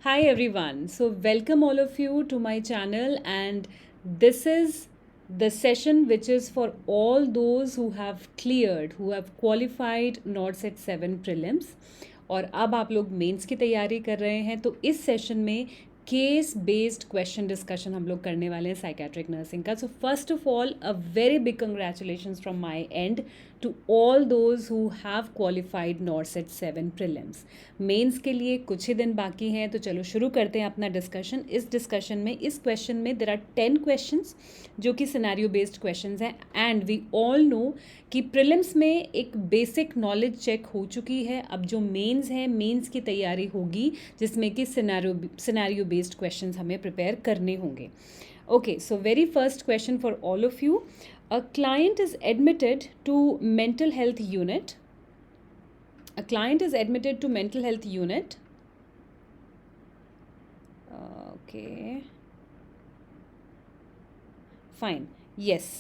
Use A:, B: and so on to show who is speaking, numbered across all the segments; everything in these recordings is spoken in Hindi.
A: Hi everyone. So welcome all of you to my channel, and this is the session which is for all those who have cleared, who have qualified NORCET 7 prelims और अब आप लोग मेंस की तैयारी कर रहे हैं। तो इस सेशन में केस बेस्ड क्वेश्चन डिस्कशन हम लोग करने वाले हैं साइकेट्रिक नर्सिंग का। So first of all a very big congratulations from my end to all those who have qualified NORCET 7 prelims. Mains के लिए कुछ ही दिन बाकी हैं, तो चलो शुरू करते हैं अपना डिस्कशन। इस डिस्कशन में, इस क्वेश्चन में देयर आर 10 क्वेश्चंस जो कि सिनेरियो बेस्ड क्वेश्चंस हैं, एंड वी ऑल नो कि प्रीलिम्स में एक बेसिक नॉलेज चेक हो चुकी है। अब जो मेंस है, मेंस की तैयारी होगी जिसमें कि सिनेरियो बेस्ड क्वेश्चंस हमें प्रिपेयर करने होंगे। Okay, so very first question for all of you. A client is admitted to mental health unit. A client is admitted to mental health unit. Okay. Fine. Yes.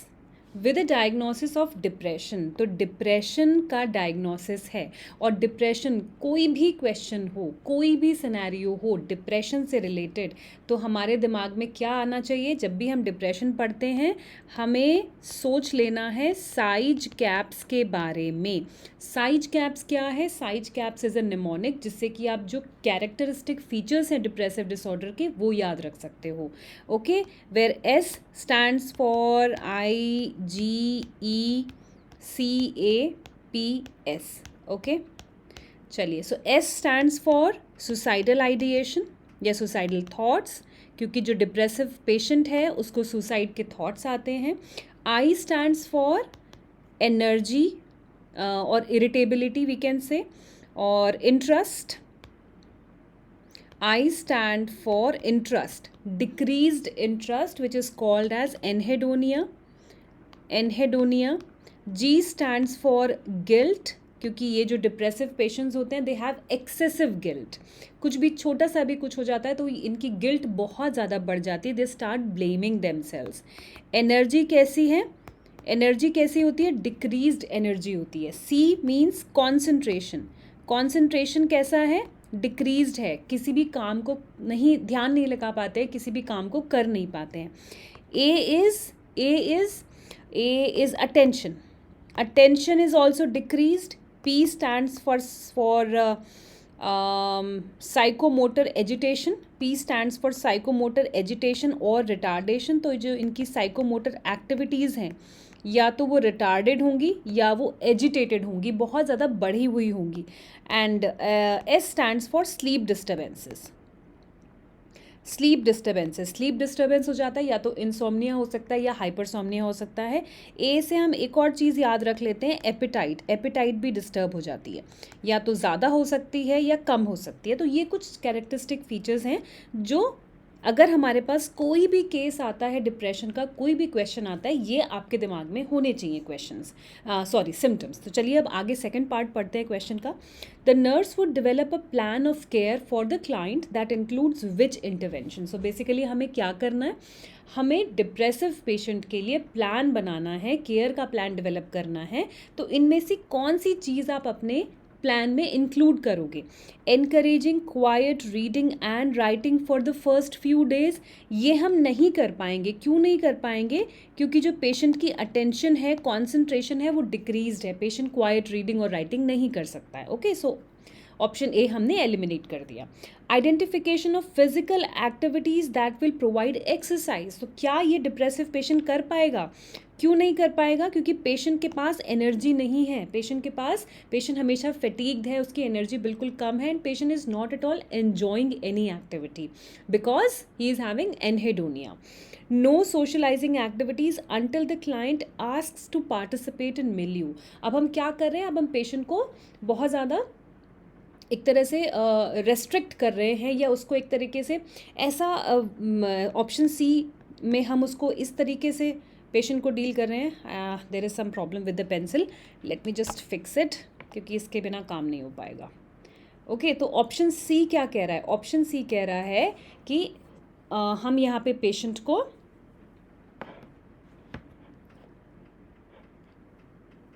A: With a diagnosis of depression. तो डिप्रेशन का डायग्नोसिस है, और डिप्रेशन कोई भी क्वेश्चन हो, कोई भी सिनेरियो हो डिप्रेशन से रिलेटेड, तो हमारे दिमाग में क्या आना चाहिए? जब भी हम डिप्रेशन पढ़ते हैं हमें सोच लेना है साइज कैप्स के बारे में। साइज कैप्स क्या है? SIGECAPS is a mnemonic, जिससे कि आप जो कैरेक्टरिस्टिक फीचर्स हैं डिप्रेसिव डिसऑर्डर के वो याद रख सकते हो। Okay, where S stands for IGECAPS। Okay, चलिए, so S stands for suicidal ideation या सुसाइडल थॉट्स, क्योंकि जो डिप्रेसिव पेशेंट है उसको सुसाइड के थॉट्स आते हैं। आई स्टैंड्स फॉर एनर्जी और इरिटेबिलिटी वी कैन से, और interest. I stand for interest, decreased interest, which is called as anhedonia. Anhedonia. G stands for guilt, क्योंकि ये जो डिप्रेसिव पेशेंट्स होते हैं दे हैव एक्सेसिव गिल्ट। कुछ भी छोटा सा भी कुछ हो जाता है तो इनकी गिल्ट बहुत ज़्यादा बढ़ जाती है, they start blaming themselves. Energy कैसी है? एनर्जी कैसी होती है? डिक्रीज्ड एनर्जी होती है। C means concentration. कॉन्सेंट्रेशन कैसा है? डिक्रीज्ड है, किसी भी काम को नहीं, ध्यान नहीं लगा पाते, किसी भी काम को कर नहीं पाते हैं। A is attention. Attention is also decreased. P stands for psychomotor agitation. P stands for psychomotor agitation और रिटार्डेशन। तो जो इनकी साइकोमोटर एक्टिविटीज़ हैं या तो वो रिटार्डेड होंगी या वो एजिटेटेड होंगी, बहुत ज़्यादा बढ़ी हुई होंगी। And S stands for sleep disturbances. Sleep disturbance हो जाता है, या तो इंसोम्निया हो सकता है या हाइपरसोम्निया हो सकता है। ए से हम एक और चीज़ याद रख लेते हैं, एपिटाइट। एपिटाइट भी डिस्टर्ब हो जाती है, या तो ज़्यादा हो सकती है या कम हो सकती है। तो ये कुछ कैरेक्टरिस्टिक फीचर्स हैं जो अगर हमारे पास कोई भी केस आता है डिप्रेशन का, कोई भी क्वेश्चन आता है, ये आपके दिमाग में होने चाहिए क्वेश्चंस, सिम्टम्स। तो चलिए अब आगे सेकंड पार्ट पढ़ते हैं क्वेश्चन का। The nurse would develop a plan of care for the client that includes which intervention. So basically हमें क्या करना है? हमें डिप्रेसिव पेशेंट के लिए प्लान बनाना है, केयर का प्लान डेवलप करना है। तो इनमें से कौन सी चीज़ आप अपने प्लान में इंक्लूड करोगे? Encouraging quite reading and writing for the first few days. ये हम नहीं कर पाएंगे। क्यों नहीं कर पाएंगे? क्योंकि जो पेशेंट की अटेंशन है, कॉन्सेंट्रेशन है, वो डिक्रीज्ड है। पेशेंट क्वाइट रीडिंग और राइटिंग नहीं कर सकता है। ओके, सो ऑप्शन ए हमने एलिमिनेट कर दिया। Identification of physical activities that will provide exercise. तो क्या ये डिप्रेसिव पेशेंट कर पाएगा? क्यों नहीं कर पाएगा? क्योंकि पेशेंट के पास एनर्जी नहीं है। पेशेंट हमेशा फैटीग्ड है, उसकी एनर्जी बिल्कुल कम है, and patient is not at all enjoying any activity because he is having anhedonia. No socialising activities until the client asks to participate in milieu. अब हम क्या कर रहे हैं? अब हम पेशेंट को बहुत ज़्यादा एक तरह से रेस्ट्रिक्ट कर रहे हैं, या उसको एक तरीके से ऐसा ऑप्शन सी में हम उसको इस तरीके से पेशेंट को डील कर रहे हैं। There is some problem with the pencil, let me just fix it, क्योंकि इसके बिना काम नहीं हो पाएगा। ओके, तो ऑप्शन सी क्या कह रहा है? ऑप्शन सी कह रहा है कि हम यहाँ पे पेशेंट को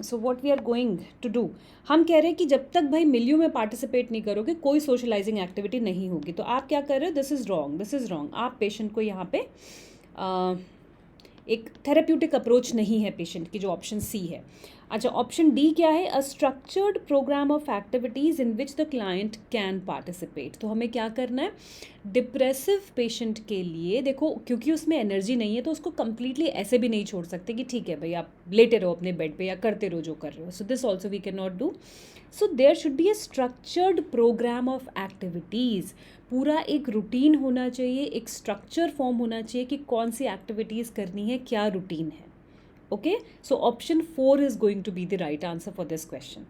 A: so what we are going to do, हम कह रहे हैं कि जब तक भाई मिलियो में पार्टिसिपेट नहीं करोगे कोई सोशलाइजिंग एक्टिविटी नहीं होगी। तो आप क्या कर रहे हो, this is wrong, this is wrong. आप पेशेंट को यहाँ पे एक थेरेप्यूटिक अप्रोच नहीं है पेशेंट की, जो ऑप्शन सी है। अच्छा, ऑप्शन डी क्या है, a structured programme of activities in which the client can participate. तो हमें क्या करना है, डिप्रेसिव पेशेंट के लिए देखो, क्योंकि उसमें एनर्जी नहीं है तो उसको कंप्लीटली ऐसे भी नहीं छोड़ सकते कि ठीक है भाई आप लेटे रहो अपने बेड पे या करते रहो जो कर रहे हो। So this also we can not do. So there should be a structured programme of activities, पूरा एक रूटीन होना चाहिए, एक स्ट्रक्चर फॉर्म होना चाहिए कि कौन सी एक्टिविटीज़ करनी है, क्या रूटीन है। Okay, so option 4 is going to be the right answer for this question.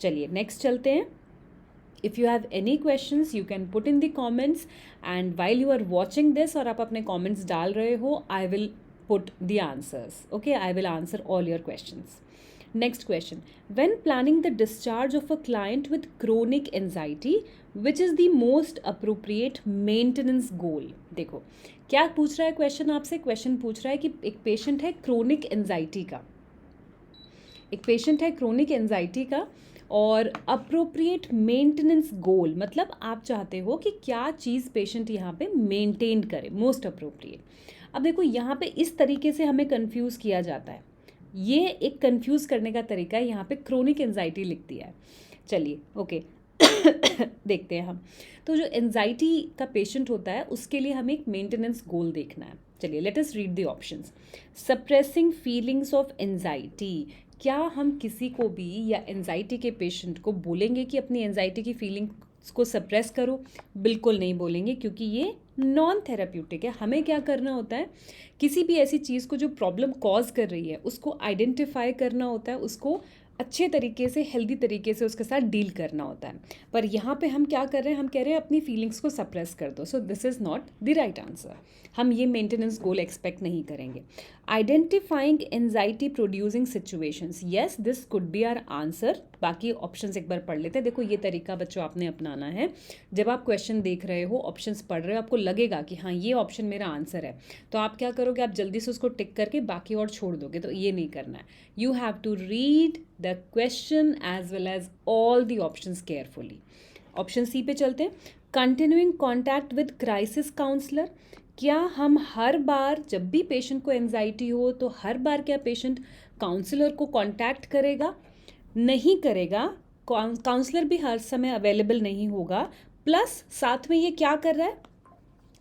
A: चलिए नेक्स्ट चलते हैं। If you have any questions you can put in the comments, and while you are watching this और आप अपने कमेंट्स डाल रहे हो, I will put the answers. Okay, I will answer all your questions. Next question. When planning the discharge of a client with chronic anxiety, which is the most appropriate maintenance goal? देखो क्या पूछ रहा है क्वेश्चन आपसे, क्वेश्चन पूछ रहा है कि एक पेशेंट है क्रोनिक एंजाइटी का, एक पेशेंट है क्रोनिक एंजाइटी का, और अप्रोप्रिएट मेंटेनेंस गोल मतलब आप चाहते हो कि क्या चीज़ पेशेंट यहाँ पे मेंटेन करे, मोस्ट अप्रोप्रिएट। अब देखो यहाँ पे इस तरीके से हमें कंफ्यूज किया जाता है, ये एक कंफ्यूज करने का तरीका है, यहाँ पे क्रोनिक एंजाइटी लिख दिया है। चलिए ओके देखते हैं हम। तो जो एंजाइटी का पेशेंट होता है उसके लिए हमें एक मेंटेनेंस गोल देखना है। चलिए let us read the options. Suppressing feelings of anxiety, क्या हम किसी को भी या एंजाइटी के पेशेंट को बोलेंगे कि अपनी एंजाइटी की फीलिंग्स को सप्रेस करो? बिल्कुल नहीं बोलेंगे, क्योंकि ये नॉन थेराप्यूटिक है। हमें क्या करना होता है, किसी भी ऐसी चीज़ को जो प्रॉब्लम कॉज कर रही है उसको आइडेंटिफाई करना होता है, उसको अच्छे तरीके से हेल्दी तरीके से उसके साथ डील करना होता है। पर यहाँ पे हम क्या कर रहे हैं, हम कह रहे हैं अपनी फीलिंग्स को सप्रेस कर दो। So this is not the right answer, हम ये मेंटेनेंस गोल एक्सपेक्ट नहीं करेंगे। Identifying anxiety producing situations, yes this could be our answer. बाकी ऑप्शंस एक बार पढ़ लेते हैं। देखो ये तरीका बच्चों आपने अपनाना है, जब आप क्वेश्चन देख रहे हो, ऑप्शंस पढ़ रहे हो, आपको लगेगा कि हाँ ये ऑप्शन मेरा आंसर है, तो आप क्या करोगे, आप जल्दी से उसको टिक करके बाकी और छोड़ दोगे। तो ये नहीं करना है, you have to read the question as well as all the options carefully. Option C पे चलते हैं। Continuing contact with crisis counsellor, क्या हम हर बार जब भी पेशेंट को एंजाइटी हो तो हर बार क्या पेशेंट काउंसलर को कांटेक्ट करेगा? नहीं करेगा, काउंसलर भी हर समय अवेलेबल नहीं होगा। प्लस साथ में ये क्या कर रहा है,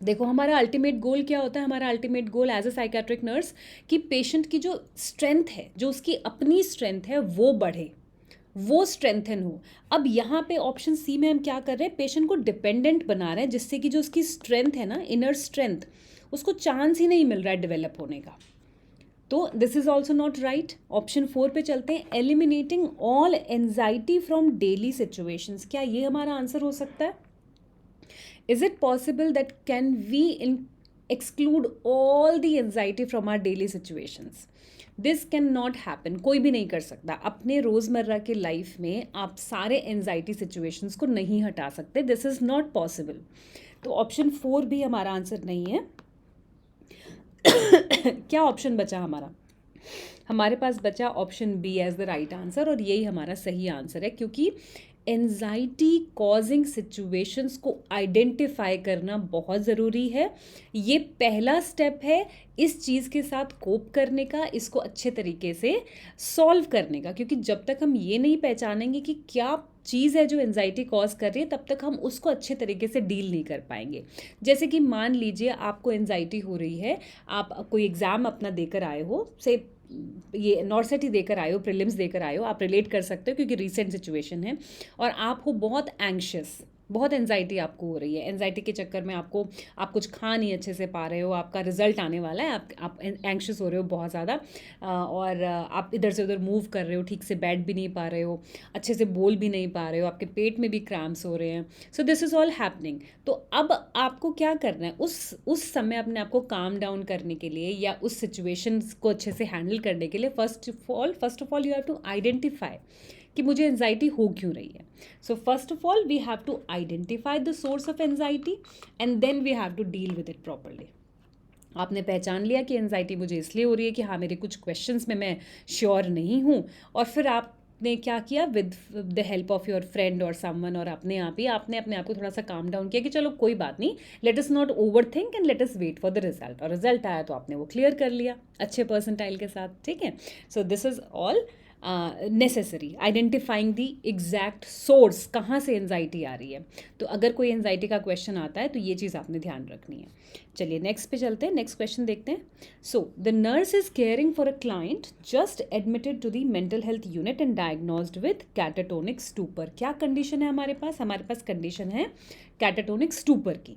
A: देखो हमारा अल्टीमेट गोल क्या होता है, हमारा ultimate goal as a psychiatric nurse कि पेशेंट की जो स्ट्रेंथ है, जो उसकी अपनी स्ट्रेंथ है वो बढ़े, वो स्ट्रेंथन हो। अब यहाँ पे ऑप्शन सी में हम क्या कर रहे हैं, पेशेंट को डिपेंडेंट बना रहे हैं, जिससे कि जो उसकी स्ट्रेंथ है ना, इनर स्ट्रेंथ, उसको चांस ही नहीं मिल रहा है डेवलप होने का। तो this is also not right. Option 4 पे चलते हैं। Eliminating all anxiety from daily situations, क्या ये हमारा आंसर हो सकता है? Is it possible that can we exclude all the anxiety from our daily situations? This can not happen, कोई भी नहीं कर सकता। अपने रोज़मर्रा के लाइफ में आप सारे एंजाइटी सिचुएशंस को नहीं हटा सकते, दिस इज़ नॉट पॉसिबल। तो ऑप्शन 4 भी हमारा आंसर नहीं है। क्या ऑप्शन बचा हमारा? हमारे पास बचा option B as the right answer, और यही हमारा सही आंसर है, क्योंकि एंजाइटी कॉजिंग सिचुएशंस को आइडेंटिफाई करना बहुत ज़रूरी है। ये पहला स्टेप है इस चीज़ के साथ कोप करने का, इसको अच्छे तरीके से सॉल्व करने का, क्योंकि जब तक हम ये नहीं पहचानेंगे कि क्या चीज़ है जो एंजाइटी कॉज कर रही है, तब तक हम उसको अच्छे तरीके से डील नहीं कर पाएंगे। जैसे कि मान लीजिए आपको एंजाइटी हो रही है, आप कोई एग्ज़ाम अपना देकर आए हो, से ये नॉर्सेट ही देकर आए हो, प्रीलिम्स देकर आए हो, आप रिलेट कर सकते हो क्योंकि रीसेंट सिचुएशन है, और आप हो बहुत एंग्शियस, बहुत एंजाइटी आपको हो रही है। एंजाइटी के चक्कर में आप कुछ खा नहीं अच्छे से पा रहे हो, आपका रिजल्ट आने वाला है, आप एंग्शियस हो रहे हो बहुत ज़्यादा, और आप इधर से उधर मूव कर रहे हो, ठीक से बैठ भी नहीं पा रहे हो, अच्छे से बोल भी नहीं पा रहे हो, आपके पेट में भी क्रैम्प्स हो रहे हैं। सो दिस इज़ ऑल हैपनिंग। तो अब आपको क्या करना है, उस समय अपने आप को काम डाउन करने के लिए या उस सिचुएशन को अच्छे से हैंडल करने के लिए first of all you have to identify कि मुझे एंजाइटी हो क्यों रही है। So first of all we have to identify the source of anxiety and then we have to deal with it properly. आपने पहचान लिया कि एंजाइटी मुझे इसलिए हो रही है कि हाँ मेरे कुछ क्वेश्चंस में मैं श्योर नहीं हूँ, और फिर आपने क्या किया with the help of your friend और समवन, और अपने आप ही आपने अपने आप को थोड़ा सा काम डाउन किया कि चलो कोई बात नहीं, let us not over think and let us wait for the result, और रिजल्ट आया तो आपने वो क्लियर कर लिया अच्छे परसेंटाइल के साथ, ठीक है। सो this is all necessary, identifying the exact source, कहाँ से एंजाइटी आ रही है। तो अगर कोई एंजाइटी का क्वेश्चन आता है तो ये चीज़ आपने ध्यान रखनी है। चलिए नेक्स्ट पे चलते हैं, नेक्स्ट क्वेश्चन देखते हैं। So the nurse is caring for a client just admitted to the mental health unit and diagnosed with catatonic stupor. क्या कंडीशन है हमारे पास? हमारे पास कंडीशन है कैटाटोनिक स्टूपर की।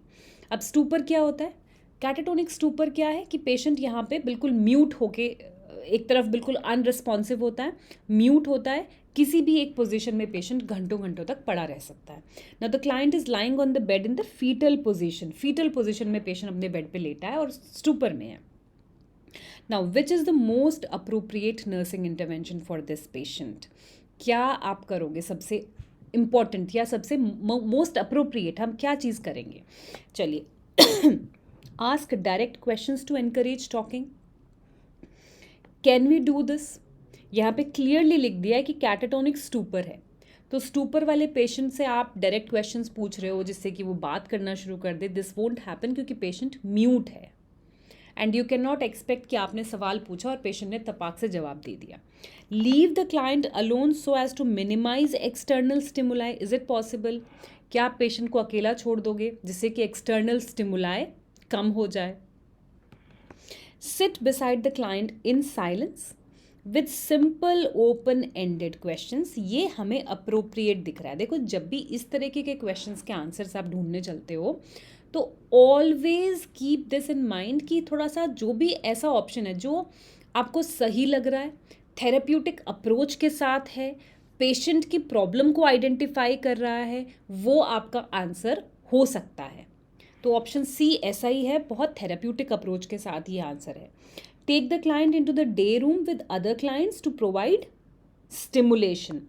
A: अब स्टूपर क्या होता है? कैटाटोनिक स्टूपर क्या है कि पेशेंट यहाँ पे बिल्कुल म्यूट होके एक तरफ बिल्कुल अनरिस्पॉन्सिव होता है, म्यूट होता है, किसी भी एक पोजीशन में पेशेंट घंटों घंटों तक पड़ा रह सकता है। Now the client is lying on the bed in the fetal position, fetal position में पेशेंट अपने बेड पे लेटा है और स्टूपर में है। Now which is the most appropriate nursing intervention for this patient? क्या आप करोगे सबसे इम्पॉर्टेंट या सबसे मोस्ट अप्रोप्रिएट, हम क्या चीज़ करेंगे? चलिए ask direct questions to encourage talking. Can we do this? यहाँ पे क्लियरली लिख दिया है कि कैटाटोनिक स्टूपर है, तो स्टूपर वाले पेशेंट से आप डायरेक्ट क्वेश्चंस पूछ रहे हो जिससे कि वो बात करना शुरू कर दे। दिस वोंट हैपन क्योंकि पेशेंट म्यूट है, and you can not expect कि आपने सवाल पूछा और पेशेंट ने तपाक से जवाब दे दिया। Leave the client alone so as to minimise external stimuli. Is it possible? क्या आप पेशेंट को अकेला छोड़ दोगे जिससे कि एक्सटर्नल स्टिमुलाई कम हो जाए? Sit beside the client in silence with simple open ended questions। ये हमें अप्रोप्रिएट दिख रहा है। देखो जब भी इस तरीके के क्वेश्चंस के आंसर्स आप ढूंढने चलते हो तो always keep this in mind कि थोड़ा सा जो भी ऐसा ऑप्शन है जो आपको सही लग रहा है, थेरेप्यूटिक अप्रोच के साथ है, पेशेंट की प्रॉब्लम को आइडेंटिफाई कर रहा है, वो आपका आंसर हो सकता है। तो ऑप्शन सी ऐसा ही है, बहुत थेरेप्यूटिक अप्रोच के साथ ये आंसर है। Take the client into the day room with other clients to provide stimulation.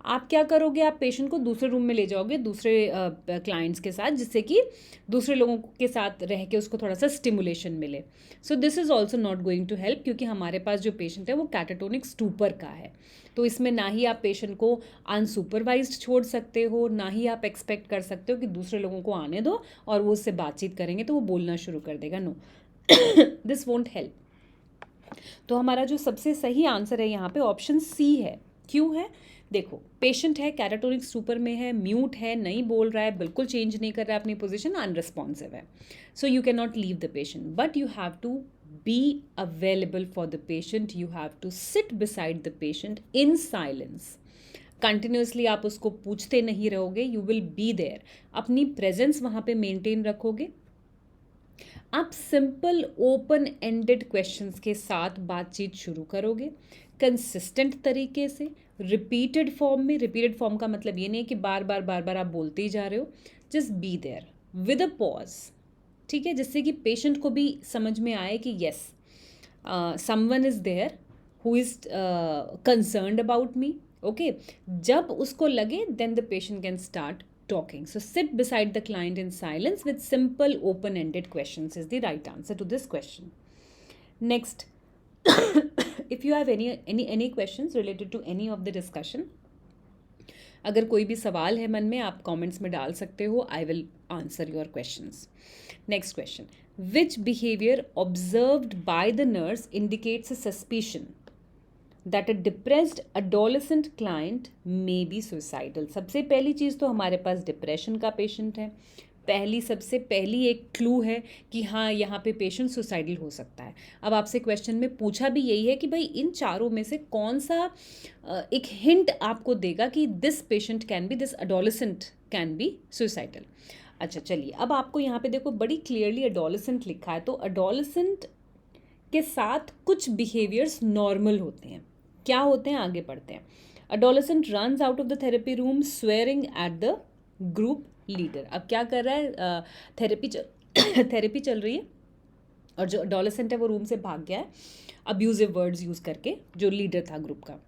A: आप क्या करोगे? आप पेशेंट को दूसरे रूम में ले जाओगे दूसरे क्लाइंट्स के साथ, जिससे कि दूसरे लोगों के साथ रह के उसको थोड़ा सा स्टिमुलेशन मिले। So this is also not going to help क्योंकि हमारे पास जो पेशेंट है वो कैटाटोनिक स्टूपर का है। तो इसमें ना ही आप पेशेंट को अनसुपरवाइज्ड छोड़ सकते हो, ना ही आप एक्सपेक्ट कर सकते हो कि दूसरे लोगों को आने दो और वो उससे बातचीत करेंगे तो वो बोलना शुरू कर देगा। No, this won't help. तो हमारा जो सबसे सही आंसर है यहाँ पे ऑप्शन सी है। क्यों है? देखो पेशेंट है, कैटाटोनिक स्टूपर में है, म्यूट है, नहीं बोल रहा है, बिल्कुल चेंज नहीं कर रहा है अपनी पोजीशन, अनरिस्पॉन्सिव है। So you can not leave the patient but you have to be available for the patient. You have to sit beside the patient in silence. Continuously आप उसको पूछते नहीं रहोगे, यू विल बी देयर, अपनी प्रेजेंस वहाँ पे मेंटेन रखोगे। आप सिंपल ओपन एंडेड क्वेश्चंस के साथ बातचीत शुरू करोगे कंसिस्टेंट तरीके से, रिपीटेड फॉर्म में। रिपीटेड फॉर्म का मतलब ये नहीं है कि बार बार आप बोलते ही जा रहे हो, just be there with a pause, ठीक है, जिससे कि पेशेंट को भी समझ में आए कि yes someone is there who is concerned about me. Okay, जब उसको लगे then the patient can start talking. So sit beside the client in silence with simple open-ended questions is the right answer to this question. Next, if you have any questions related to any of the discussion, अगर कोई भी सवाल है मन में आप कमेंट्स में डाल सकते हो, I will answer your questions. Next question, which behaviour observed by the nurse indicates a suspicion that a depressed adolescent client may be suicidal. सबसे पहली चीज़ तो हमारे पास डिप्रेशन का पेशेंट है, सबसे पहली एक क्लू है कि हाँ यहाँ पे पेशेंट सुसाइडल हो सकता है. अब आपसे क्वेश्चन में पूछा भी यही है कि भाई इन चारों में से कौन सा एक हिंट आपको देगा कि this patient can be, this adolescent can be suicidal. अच्छा चलिए, अब आपको यहाँ पे देखो बड़ी क्लियरली अडोलेसेंट लिखा है, तो अडोलेसेंट के साथ कुछ बिहेवियर्स नॉर्मल होते हैं. क्या होते हैं आगे पढ़ते हैं. Adolescent runs out of the therapy room swearing at the group leader. अब क्या कर रहा है, थेरेपी चल रही है और जो अडोलेसेंट है वो रूम से भाग गया है अब्यूजिव वर्ड्स यूज करके, जो लीडर था ग्रुप का.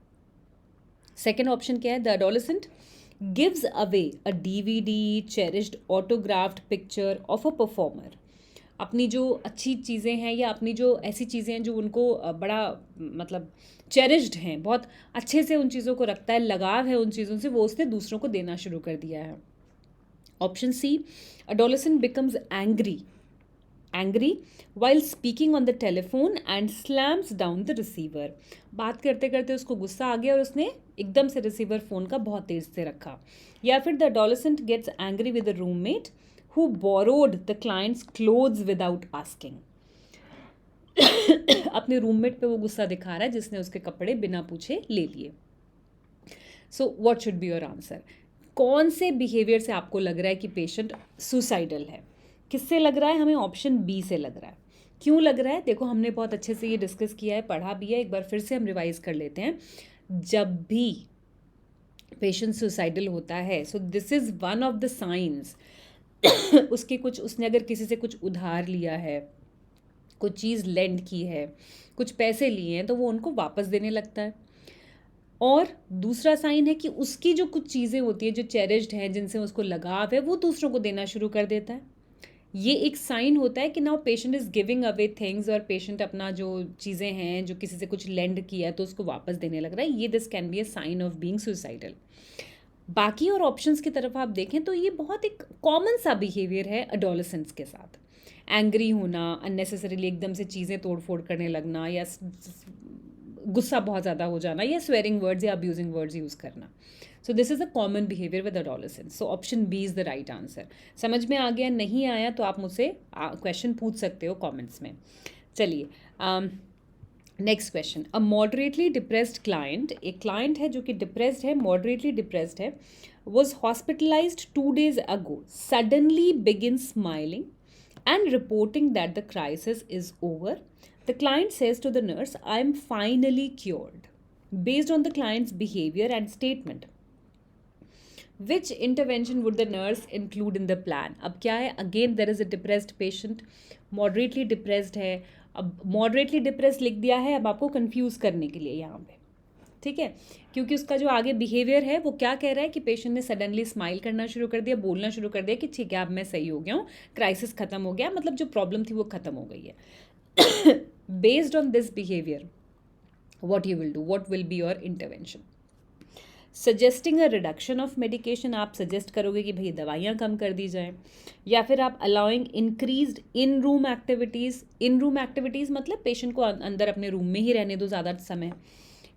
A: सेकेंड ऑप्शन क्या है, the adolescent gives away a DVD cherished autographed picture of a performer. अपनी जो अच्छी चीज़ें हैं या अपनी जो ऐसी चीज़ें हैं जो उनको बड़ा मतलब चेरिश्ड हैं, बहुत अच्छे से उन चीज़ों को रखता है, लगाव है उन चीज़ों से, वो उसने दूसरों को देना शुरू कर दिया है। Option C, adolescent becomes angry while speaking on the telephone and slams down the receiver. बात करते करते उसको गुस्सा आ गया और उसने एकदम से रिसीवर फ़ोन का बहुत तेज़ से रखा। या फिर the adolescent gets angry with a roommate who borrowed the client's clothes without asking. अपने रूममेट पे वो गुस्सा दिखा रहा है जिसने उसके कपड़े बिना पूछे ले लिए। So what should be your answer? कौन से बिहेवियर से आपको लग रहा है कि पेशेंट सुसाइडल है? किससे लग रहा है? हमें ऑप्शन बी से लग रहा है। क्यों लग रहा है? देखो, हमने बहुत अच्छे से ये डिस्कस किया है, पढ़ा भी है, एक बार फिर से हम रिवाइज कर लेते हैं। जब भी पेशेंट सुसाइडल होता है, सो this is one of the science उसने अगर किसी से कुछ उधार लिया है, कुछ चीज़ लेंड की है, कुछ पैसे लिए हैं, तो वो उनको वापस देने लगता है। और दूसरा साइन है कि उसकी जो कुछ चीज़ें होती हैं जो चेरिश्ड हैं, जिनसे उसको लगाव है, वो दूसरों को देना शुरू कर देता है। ये एक साइन होता है कि now patient is giving away things, और पेशेंट अपना जो चीज़ें हैं, जो किसी से कुछ लेंड किया है तो उसको वापस देने लग रहा है। ये this can be a sign of being suicidal. बाकी और ऑप्शंस की तरफ आप देखें तो ये बहुत एक कॉमन सा बिहेवियर है एडोलेसेंट्स के साथ। एंग्री होना, अननेसेसरीली एकदम से चीज़ें तोड़ फोड़ करने लगना, या गुस्सा बहुत ज़्यादा हो जाना, या स्वेरिंग वर्ड्स या अब्यूजिंग वर्ड्स यूज़ करना। So this is a common behaviour with adolescence. So option B is the right answer. समझ में आ गया? नहीं आया तो आप मुझसे क्वेश्चन पूछ सकते हो कॉमेंट्स में। चलिए, नेक्स्ट क्वेश्चन। अ मॉडरेटली डिप्रेस्ड क्लाइंट, एक क्लाइंट है जो कि डिप्रेस्ड है, मॉडरेटली डिप्रेस्ड है, was hospitalised 2 days ago, suddenly begin smiling and reporting that the crisis is over. The client says to the nurse, I am finally cured. Based on the client's behavior and statement, which intervention would the nurse include in the plan? अब क्या है? Again there is a depressed patient, moderately depressed है। अब moderately depressed लिख दिया है अब आपको confuse करने के लिए यहाँ पे, ठीक है? क्योंकि उसका जो आगे बिहेवियर है वो क्या कह रहा है कि पेशेंट ने सडनली स्माइल करना शुरू कर दिया, बोलना शुरू कर दिया कि ठीक है अब मैं सही हो गया हूँ, क्राइसिस खत्म हो गया, मतलब जो प्रॉब्लम थी वो खत्म हो गई है। Based on this behaviour, what you will do, what will be your intervention? Suggesting a reduction of medication, आप सजेस्ट करोगे कि भाई दवाइयाँ कम कर दी जाएँ, या फिर आप allowing increased in room activities. In room activities मतलब पेशेंट को अंदर अपने रूम में ही रहने दो ज़्यादा समय।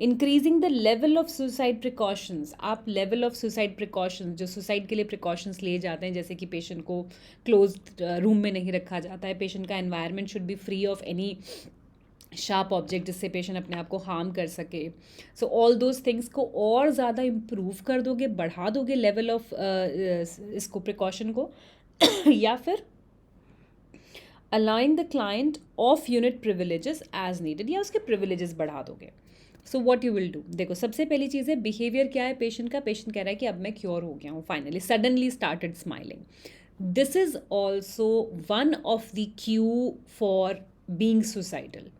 A: Increasing the level of suicide precautions, आप लेवल ऑफ सुसाइड प्रिकॉशंस, जो सुसाइड के लिए प्रिकॉशंस लिए जाते हैं, जैसे कि पेशेंट को क्लोज रूम में नहीं रखा जाता है, पेशेंट का environment should be free of any sharp object जिससे पेशेंट अपने आप को हार्म कर सके। सो ऑल दोज थिंग्स को और ज़्यादा इम्प्रूव कर दोगे, बढ़ा दोगे लेवल ऑफ इसको प्रिकॉशन को, या फिर allowing the client of unit privileges as needed, या उसके प्रिविलेजेस बढ़ा दोगे। So what you will do? देखो, सबसे पहली चीज़ है बिहेवियर क्या है पेशेंट का। पेशेंट कह रहा है कि अब मैं क्योर हो गया हूँ, finally suddenly started smiling. This is also one of the cue for being suicidal.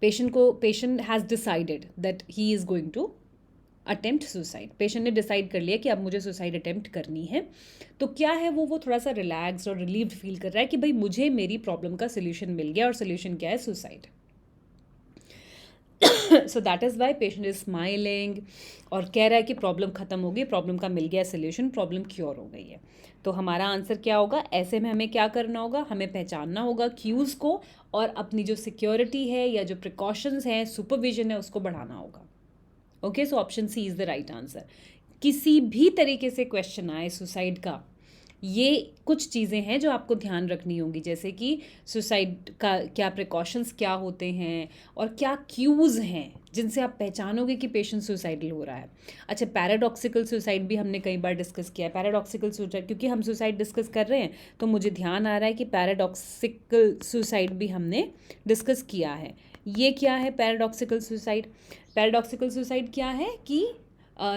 A: Patient has decided that he is going to attempt suicide. Patient ने डिसाइड कर लिया कि अब मुझे सुसाइड अटेम्प्ट करनी है, तो क्या है वो थोड़ा सा रिलैक्स्ड और रिलीव्ड फील कर रहा है कि भाई मुझे मेरी प्रॉब्लम का सोल्यूशन मिल गया, और सोल्यूशन क्या है? Suicide. So that is why patient is smiling और कह रहा है कि प्रॉब्लम खत्म हो गई, प्रॉब्लम का मिल गया सोल्यूशन, प्रॉब्लम क्योर हो गई है। तो हमारा आंसर क्या होगा? ऐसे में हमें क्या करना होगा? हमें पहचानना होगा क्यूज़ को, और अपनी जो सिक्योरिटी है या जो प्रिकॉशंस हैं, सुपरविजन है, उसको बढ़ाना होगा। Okay, so option C is the right answer. किसी भी तरीके से क्वेश्चन आए सुसाइड का, ये कुछ चीज़ें हैं जो आपको ध्यान रखनी होंगी, जैसे कि सुसाइड का क्या प्रिकॉशंस क्या होते हैं, और क्या क्यूज़ हैं जिनसे आप पहचानोगे कि पेशेंट सुसाइडल हो रहा है। अच्छा, पैराडॉक्सिकल सुसाइड भी हमने कई बार डिस्कस किया है। पैराडॉक्सिकल सुसाइड, क्योंकि हम सुसाइड डिस्कस कर रहे हैं तो मुझे ध्यान आ रहा है कि पैराडॉक्सिकल सुसाइड भी हमने डिस्कस किया है। ये क्या है पैराडॉक्सिकल सुसाइड? पैराडॉक्सिकल सुसाइड क्या है कि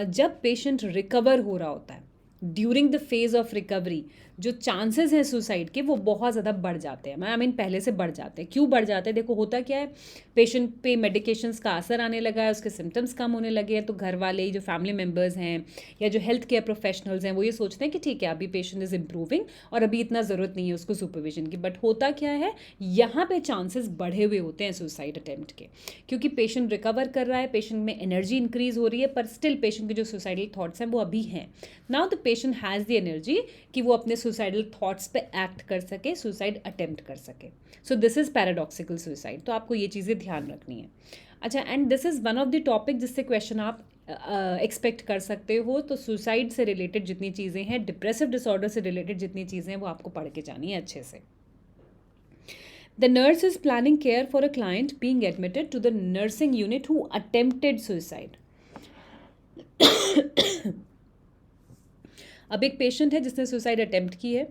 A: जब पेशेंट रिकवर हो रहा होता है, during the phase of recovery, जो चांसेस हैं सुसाइड के वो बहुत ज़्यादा बढ़ जाते हैं। आई मीन पहले से बढ़ जाते हैं। क्यों बढ़ जाते हैं? देखो होता क्या है, पेशेंट पे मेडिकेशंस का असर आने लगा है, उसके सिम्टम्स कम होने लगे हैं, तो घर वाले जो फैमिली मेम्बर्स हैं या जो हेल्थ केयर प्रोफेशनल्स हैं वो ये सोचते हैं कि ठीक है अभी पेशेंट इज़ इम्प्रूविंग और अभी इतना ज़रूरत नहीं है उसको सुपरविजन की। बट होता क्या है, यहाँ पे चांसेस बढ़े हुए होते हैं सुसाइड अटेम्प्ट के, क्योंकि पेशेंट रिकवर कर रहा है, पेशेंट में एनर्जी इंक्रीज हो रही है, पर स्टिल पेशेंट के जो सुसाइडल थॉट्स हैं वो अभी हैं। Now the patient has the energy कि वो अपने सुसाइडल थॉट्स पे एक्ट कर सके, सुसाइड अटेम्प्ट कर सके। सो दिस इज़ पैराडॉक्सिकल सुसाइड। तो आपको ये चीज़ें ध्यान रखनी है। अच्छा, and this is one of the topic जिससे क्वेश्चन आप एक्सपेक्ट कर सकते हो। तो सुसाइड से रिलेटेड जितनी चीज़ें हैं, डिप्रेसिव डिसऑर्डर से रिलेटेड जितनी चीज़ें हैं वो आपको पढ़ के जानी है अच्छे से। The nurse is planning care for a client being admitted to the nursing unit who attempted suicide. अब एक पेशेंट है जिसने सुसाइड अटेम्प्ट की है।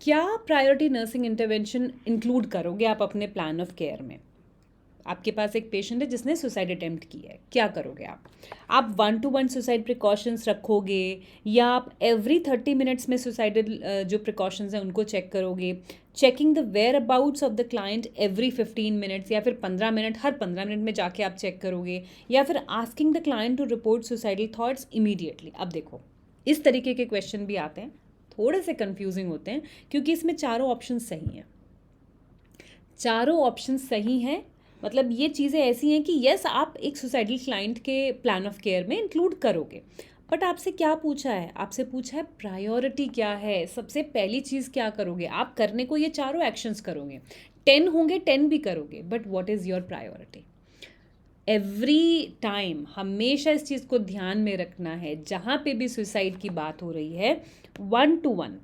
A: क्या प्रायोरिटी नर्सिंग इंटरवेंशन इंक्लूड करोगे आप अपने प्लान ऑफ केयर में? आपके पास एक पेशेंट है जिसने सुसाइड अटेम्प्ट की है, क्या करोगे आप 1-to-1 सुसाइड प्रिकॉशंस रखोगे या आप एवरी 30 मिनट्स में सुसाइडल जो प्रिकॉशंस हैं उनको चेक करोगे? Checking the whereabouts of the client every 15 minutes या फिर 15 मिनट, हर 15 मिनट में जाके आप चेक करोगे, या फिर asking the client to report suicidal thoughts immediately? अब देखो इस तरीके के क्वेश्चन भी आते हैं, थोड़े से कंफ्यूजिंग होते हैं क्योंकि इसमें चारों ऑप्शन सही हैं। चारों ऑप्शन सही हैं मतलब ये चीज़ें ऐसी हैं कि यस आप एक सुसाइडल क्लाइंट के प्लान ऑफ केयर में इंक्लूड करोगे। बट आपसे क्या पूछा है? आपसे पूछा है प्रायोरिटी क्या है, सबसे पहली चीज़ क्या करोगे आप? करने को ये चारों एक्शंस करोगे, 10 होंगे 10 भी करोगे, but what is your priority? Every time हमेशा इस चीज़ को ध्यान में रखना है, जहाँ पे भी सुसाइड की बात हो रही है 1-to-1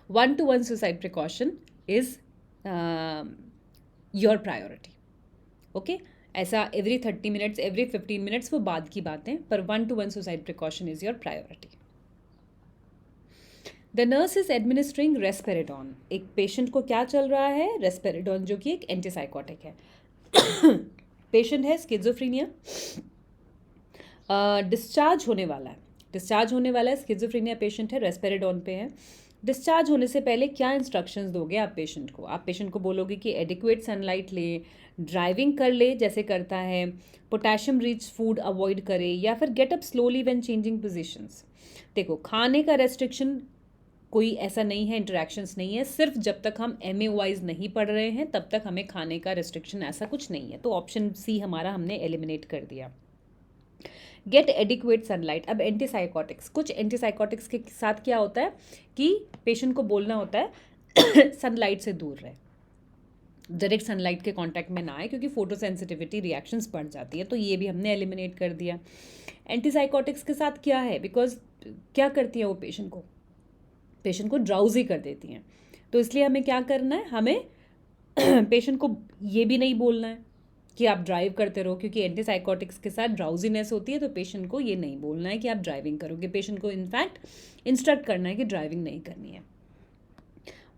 A: 1-to-1 suicide precaution is your priority. Okay? ऐसा एवरी 30 मिनट्स, एवरी 15 मिनट्स वो बाद की बातें, पर 1-to-1 suicide precaution is your priority. The nurse is administering risperidone. एक पेशेंट को क्या चल रहा है? रेस्पेरेडॉन, जो कि एक एंटीसाइकोटिक है। पेशेंट है स्किज़ोफ्रेनिया, डिस्चार्ज होने वाला है, स्किज़ोफ्रेनिया पेशेंट है, रेस्पेरेडॉन पे है। डिस्चार्ज होने से पहले क्या इंस्ट्रक्शंस दोगे आप पेशेंट को? आप पेशेंट को बोलोगे कि एडिक्वेट सनलाइट ले, ड्राइविंग कर ले जैसे करता है, पोटेशियम रिच फूड अवॉइड करे, या फिर get up slowly when changing positions. देखो खाने का रेस्ट्रिक्शन कोई ऐसा नहीं है, इंटरेक्शंस नहीं है, सिर्फ जब तक हम MA वाइज नहीं पढ़ रहे हैं तब तक हमें खाने का रेस्ट्रिक्शन ऐसा कुछ नहीं है। तो ऑप्शन सी हमारा हमने एलिमिनेट कर दिया। Get adequate sunlight. अब एंटीसाइकोटिक्स, कुछ एंटीसाइकोटिक्स के साथ क्या होता है कि पेशेंट को बोलना होता है सनलाइट से दूर रहे, डायरेक्ट सनलाइट के कांटेक्ट में ना आए क्योंकि फोटो सेंसिटिविटी रिएक्शंस बढ़ जाती है। तो ये भी हमने एलिमिनेट कर दिया। एंटीसाइकोटिक्स के साथ क्या है, बिकॉज क्या करती हैं वो पेशेंट को ड्राउजी कर देती हैं, तो इसलिए हमें क्या करना है, हमें पेशेंट को ये भी नहीं बोलना है कि आप ड्राइव करते रहो, क्योंकि एंटीसाइकोटिक्स के साथ ड्राउजीनेस होती है। तो पेशेंट को ये नहीं बोलना है कि आप ड्राइविंग करोगे, पेशेंट को इनफैक्ट इंस्ट्रक्ट करना है कि ड्राइविंग नहीं करनी है।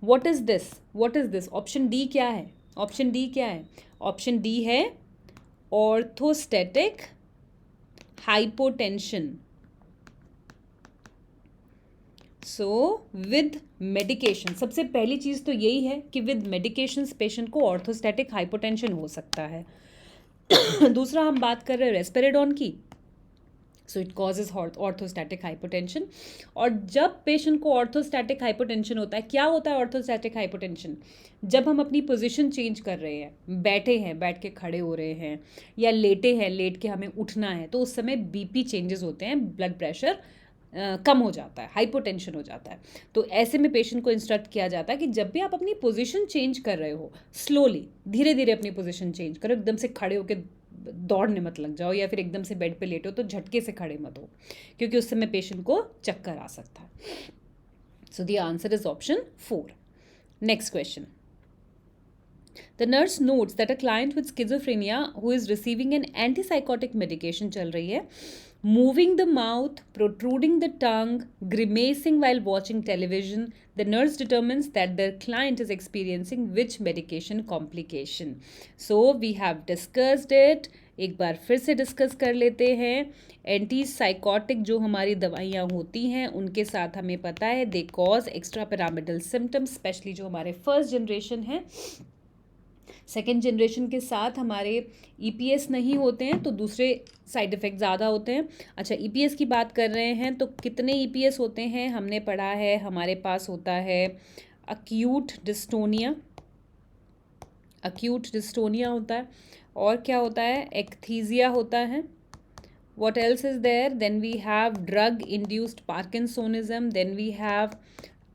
A: What is this? Option D क्या है? ऑप्शन डी है orthostatic hypotension. So with medication, सबसे पहली चीज़ तो यही है कि विद मेडिकेशंस पेशेंट को ऑर्थोस्टैटिक हाइपोटेंशन हो सकता है। दूसरा हम बात कर रहे हैं रेस्पेरेडॉन की, so it causes orthostatic hypotension. और जब पेशेंट को ऑर्थोस्टैटिक हाइपोटेंशन होता है, क्या होता है ऑर्थोस्टैटिक हाइपोटेंशन? जब हम अपनी पोजीशन चेंज कर रहे हैं, बैठे हैं बैठ के खड़े हो रहे हैं, या लेटे हैं लेट के हमें उठना है, तो उस समय BP चेंजेस होते हैं, ब्लड प्रेशर कम हो जाता है, हाइपोटेंशन हो जाता है। तो ऐसे में पेशेंट को इंस्ट्रक्ट किया जाता है कि जब भी आप अपनी पोजीशन चेंज कर रहे हो, स्लोली धीरे धीरे अपनी पोजीशन चेंज करो, एकदम से खड़े होकर दौड़ने मत लग जाओ, या फिर एकदम से बेड पे लेटो तो झटके से खड़े मत हो, क्योंकि उस समय पेशेंट को चक्कर आ सकता है। So the answer is option 4। Next question. The nurse notes that a client with schizophrenia who is receiving an antipsychotic medication चल रही है, moving the mouth, protruding the tongue, grimacing while watching television. The nurse determines that the client is experiencing which medication complication. So we have discussed it एक बार फिर से डिस्कस कर लेते हैं। एंटी साइकोटिक जो हमारी दवाइयाँ होती हैं उनके साथ हमें पता है they cause extra pyramidal symptoms, specially जो हमारे फर्स्ट जनरेशन है। सेकेंड जनरेशन के साथ हमारे ईपीएस नहीं होते हैं तो दूसरे साइड इफ़ेक्ट ज़्यादा होते हैं। अच्छा, ईपीएस की बात कर रहे हैं तो कितने ईपीएस होते हैं हमने पढ़ा है, हमारे पास होता है अक्यूट डिस्टोनिया, अक्यूट डिस्टोनिया होता है, और क्या होता है, एक्थीजिया होता है। What else is there? Then we have drug induced Parkinsonism, then we have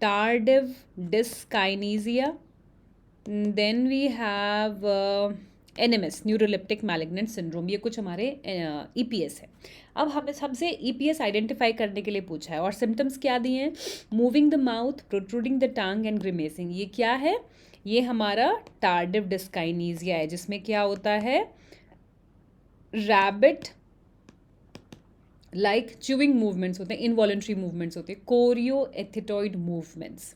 A: tardive dyskinesia, then we have NMS, neuroleptic malignant syndrome. ये कुछ हमारे EPS है। अब हमें सबसे EPS आइडेंटिफाई करने के लिए पूछा है और सिम्टम्स क्या दिए हैं, moving the mouth, protruding the tongue and grimacing. ये क्या है, ये हमारा टार्डिव डिस्काइनीजिया है, जिसमें क्या होता है, रैबिट लाइक च्यूइंग मूवमेंट्स होते हैं, इनवॉलेंट्री मूवमेंट्स होते हैं, कोरियो एथिटॉइड मूवमेंट्स,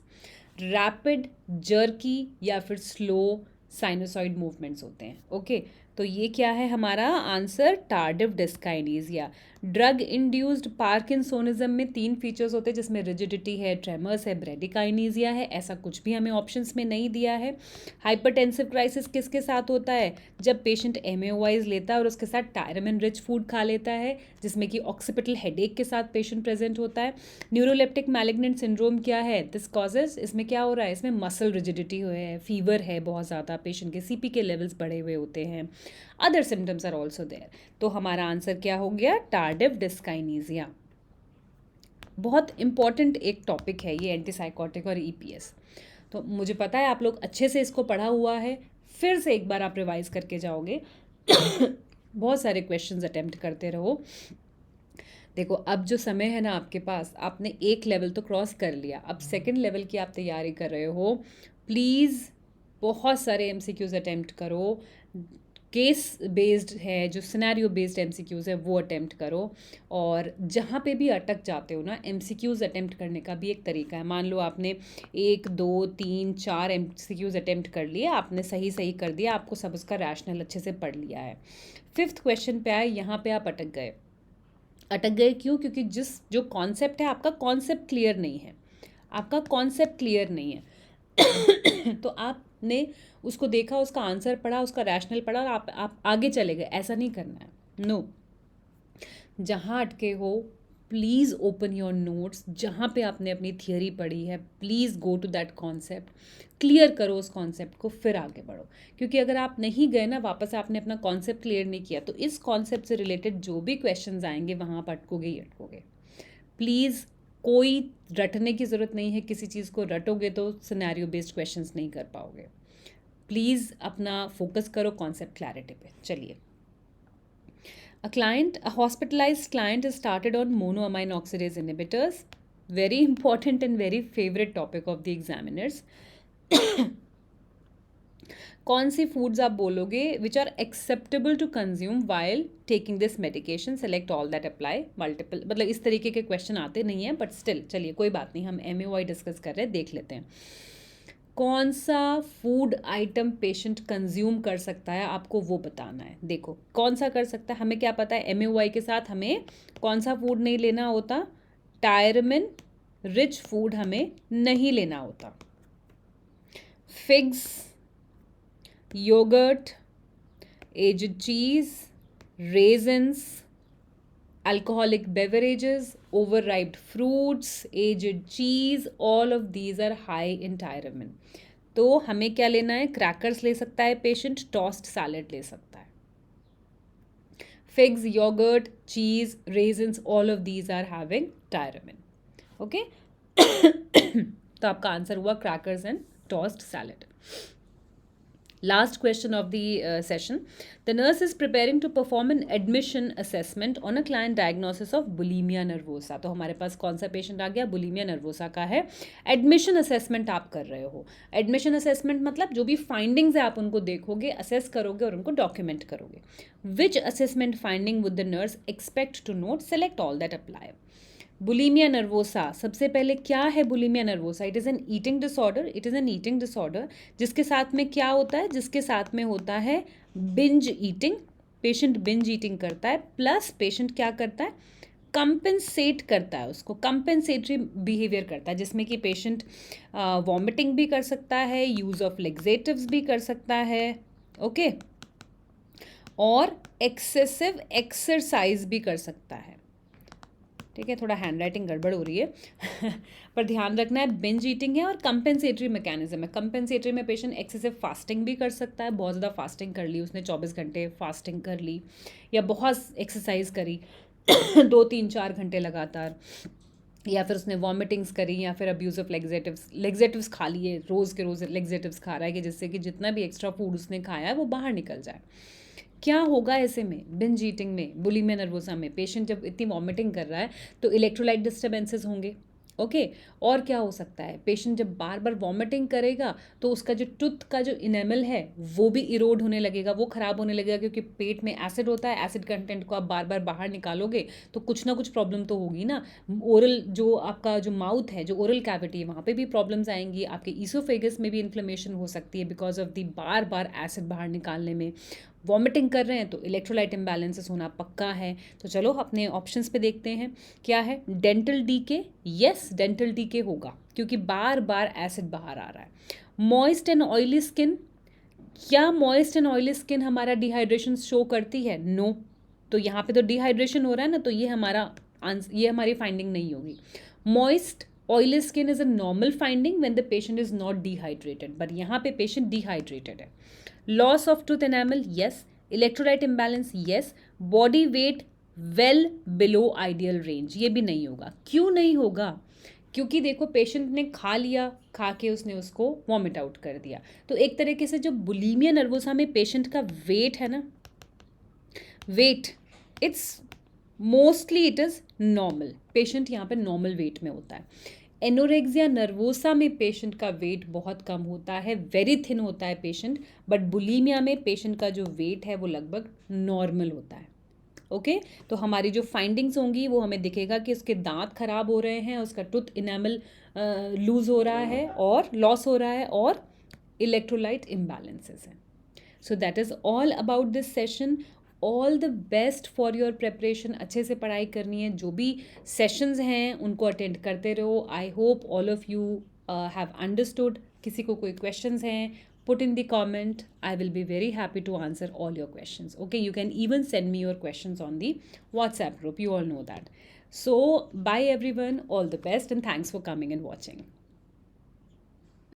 A: रैपिड जर्की या फिर स्लो साइनोसॉइड मूवमेंट्स होते हैं। ओके, तो ये क्या है हमारा answer, tardive dyskinesia. Drug induced parkinsonism में 3 फीचर्स होते हैं, जिसमें रिजिडिटी है, ट्रेमर्स है, ब्रेडिकाइनीजिया है। ऐसा कुछ भी हमें ऑप्शंस में नहीं दिया है। हाइपरटेंसिव क्राइसिस किसके साथ होता है, जब पेशेंट एमएओआईज लेता है और उसके साथ टायरामिन रिच फूड खा लेता है, जिसमें कि ऑक्सीपिटल हेडेक के साथ पेशेंट प्रेजेंट होता है। न्यूरोलेप्टिक मैलिग्नेंट सिंड्रोम क्या है, दिस कॉजेज, इसमें क्या हो रहा है, इसमें मसल रिजिडिटी है, फीवर है बहुत ज़्यादा, पेशेंट के सीपी के लेवल्स बढ़े हुए होते हैं, other symptoms are also there. तो हमारा आंसर क्या हो गया, टार्डिव डिस्काइनीजिया। बहुत इंपॉर्टेंट एक टॉपिक है ये एंटीसाइकोटिक और ईपीएस। तो मुझे पता है आप लोग अच्छे से इसको पढ़ा हुआ है, फिर से एक बार आप रिवाइज करके जाओगे। बहुत सारे क्वेश्चंस अटेम्प्ट करते रहो। देखो अब जो समय है ना आपके पास, आपने एक लेवल तो क्रॉस कर लिया, अब सेकंड लेवल की आप तैयारी कर रहे हो। प्लीज़ बहुत सारे एमसीक्यूज़ अटेम्प्ट करो, केस बेस्ड है, जो सिनेरियो बेस्ड एमसीक्यूज़ है वो अटेम्प्ट करो। और जहाँ पे भी अटक जाते हो ना, एमसीक्यूज़ अटेम्प्ट करने का भी एक तरीका है। मान लो आपने 1 2 3 4 एमसीक्यूज़ अटेम्प्ट कर लिए, आपने सही सही कर दिया, आपको सब उसका रैशनल अच्छे से पढ़ लिया है। 5th क्वेश्चन पे आए, यहाँ पे आप अटक गए। अटक गए क्यों, क्योंकि जो कॉन्सेप्ट है आपका कॉन्सेप्ट क्लियर नहीं है, आपका कॉन्सेप्ट क्लियर नहीं है। तो आपने उसको देखा, उसका आंसर पढ़ा, उसका रैशनल पढ़ा और आप आगे चले गए, ऐसा नहीं करना है। नो, जहाँ अटके हो प्लीज़ ओपन योर नोट्स, जहाँ पे आपने अपनी थियरी पढ़ी है please go to that concept, clear करो उस कॉन्सेप्ट को, फिर आगे बढ़ो। क्योंकि अगर आप नहीं गए ना वापस, आपने अपना कॉन्सेप्ट क्लियर नहीं किया, तो इस कॉन्सेप्ट से रिलेटेड जो भी क्वेश्चंस आएंगे वहाँ आप अटकोगे ही अटकोगे। प्लीज़ कोई रटने की ज़रूरत नहीं है किसी चीज़ को, रटोगे तो सिनेरियो बेस्ड क्वेश्चंस नहीं कर पाओगे। प्लीज़ अपना फोकस करो कॉन्सेप्ट क्लैरिटी पे। चलिए, a hospitalized client is started on monoamine oxidase inhibitors, very important and very favorite topic of the examiners. कौन सी फूड्स आप बोलोगे which are acceptable to consume while taking this medication, select all that apply multiple, मतलब इस तरीके के क्वेश्चन आते नहीं हैं, बट स्टिल चलिए कोई बात नहीं, हम एमएओआई डिस्कस कर रहे हैं, देख लेते हैं। कौन सा फूड आइटम पेशेंट कंज्यूम कर सकता है, आपको वो बताना है। देखो कौन सा कर सकता है, हमें क्या पता है, एमएओआई के साथ हमें कौन सा फूड नहीं लेना होता, टायरमिन रिच फूड हमें नहीं लेना होता। Figs, yogurt, aged cheese, रेजन्स, alcoholic beverages, overripe fruits, aged cheese, all of these are high in tyramine. तो हमें क्या लेना है, क्रैकर्स ले सकता है पेशेंट, टॉस्ट सैलेड ले सकता है। Figs, yoghurt, cheese, raisins, all of these are having tyramine. Okay, तो आपका आंसर हुआ crackers and toast salad. Last question of the session. The nurse is preparing to perform an admission assessment on a client diagnosis of bulimia nervosa. तो हमारे पास कौन सा पेशेंट आ गया, बुलीमिया नर्वोसा का है। एडमिशन असेसमेंट आप कर रहे हो। एडमिशन असेसमेंट मतलब जो भी फाइंडिंग्स है आप उनको देखोगे, असेस करोगे और उनको डॉक्यूमेंट करोगे। Which assessment finding would the nurse expect to note, select all that apply. Bulimia nervosa, सबसे पहले क्या है bulimia nervosa, it is an eating disorder, it is an eating disorder जिसके साथ में क्या होता है, जिसके साथ में होता है binge eating, patient binge eating करता है, प्लस पेशेंट क्या करता है, कंपेंसेट करता है, उसको कंपेंसेटरी बिहेवियर करता है, जिसमें कि पेशेंट वॉमिटिंग भी कर सकता है, यूज़ ऑफ लेग्जेटिव्स भी कर सकता है, ओके, और एक्सेसिव एक्सरसाइज भी कर सकता है। ठीक है, थोड़ा हैंड राइटिंग गड़बड़ हो रही है पर ध्यान रखना है, बिंज ईटिंग है और कंपेंसेटरी मैकेनिज्म है। कंपेंसेटरी में पेशेंट एक्सेसिव फास्टिंग भी कर सकता है, बहुत ज़्यादा फास्टिंग कर ली उसने, 24 घंटे फास्टिंग कर ली, या बहुत एक्सरसाइज करी 2-3-4 घंटे लगातार, या फिर उसने वॉमिटिंग्स करी, या फिर अब्यूज़ ऑफ लेग्जेटिव्स खा लिए, रोज़ के रोज़ लेग्जेटिव्स खा रहा है कि जिससे कि जितना भी एक्स्ट्रा फूड उसने खाया है वो बाहर निकल जाए। क्या होगा ऐसे में, बिंज ईटिंग में, बुलिमिया नर्वोसा में, पेशेंट जब इतनी वॉमिटिंग कर रहा है तो इलेक्ट्रोलाइट डिस्टर्बेंसेस होंगे, ओके। और क्या हो सकता है, पेशेंट जब बार बार वॉमिटिंग करेगा तो उसका जो टूथ का जो इनेमल है वो भी इरोड होने लगेगा, वो ख़राब होने लगेगा, क्योंकि पेट में एसिड होता है, एसिड कंटेंट को आप बार बार बाहर निकालोगे तो कुछ ना कुछ प्रॉब्लम तो होगी ना। ओरल जो आपका जो माउथ है, जो ओरल कैविटी है, वहाँ पे भी प्रॉब्लम्स आएंगी, आपके ईसोफेगस में भी इन्फ्लेमेशन हो सकती है बिकॉज ऑफ दी बार बार एसिड बाहर निकालने में। वॉमिटिंग कर रहे हैं तो इलेक्ट्रोलाइट इम्बैलेंसेस होना पक्का है। तो चलो अपने ऑप्शंस पे देखते हैं क्या है। Dental decay, yes dental decay होगा क्योंकि बार बार एसिड बाहर आ रहा है। मॉइस्ट एंड ऑयली स्किन, क्या मॉइस्ट एंड ऑयली स्किन हमारा डिहाइड्रेशन शो करती है? नो। तो यहाँ पे तो डिहाइड्रेशन हो रहा है ना, तो ये हमारी फाइंडिंग नहीं होगी। Moist oily skin is a normal finding when the patient is not dehydrated, but यहाँ पे पेशेंट डिहाइड्रेटेड है। Loss of tooth enamel, yes. Electrolyte imbalance, yes. Body weight well below ideal range, ये भी नहीं होगा। क्यों नहीं होगा? क्योंकि देखो पेशेंट ने खा लिया, खा के उसने उसको वॉमिट आउट कर दिया। तो एक तरीके से जो बुलीमिया नर्वोसा में पेशेंट का वेट है ना, weight it's mostly it is normal, patient यहाँ पे नॉर्मल वेट में होता है। एनोरेक्सिया नर्वोसा में पेशेंट का वेट बहुत कम होता है, वेरी थिन होता है पेशेंट, बट बुलीमिया में पेशेंट का जो वेट है वो लगभग नॉर्मल होता है, ओके। तो हमारी जो फाइंडिंग्स होंगी वो हमें दिखेगा कि उसके दांत खराब हो रहे हैं, उसका टूथ इनेमल लूज हो रहा है और लॉस हो रहा है, और इलेक्ट्रोलाइट इम्बैलेंसेस हैं। So that is all about this session. All the best for your preparation. अच्छे से पढ़ाई करनी है, जो भी सेशंस हैं उनको अटेंड करते रहो। I hope all of you have understood. किसी को कोई क्वेश्चंस हैं, put in the comment. I will be very happy to answer all your questions. Okay, you can even send me your questions on the WhatsApp group. You all know that. So bye everyone, all the best, and thanks for coming and watching.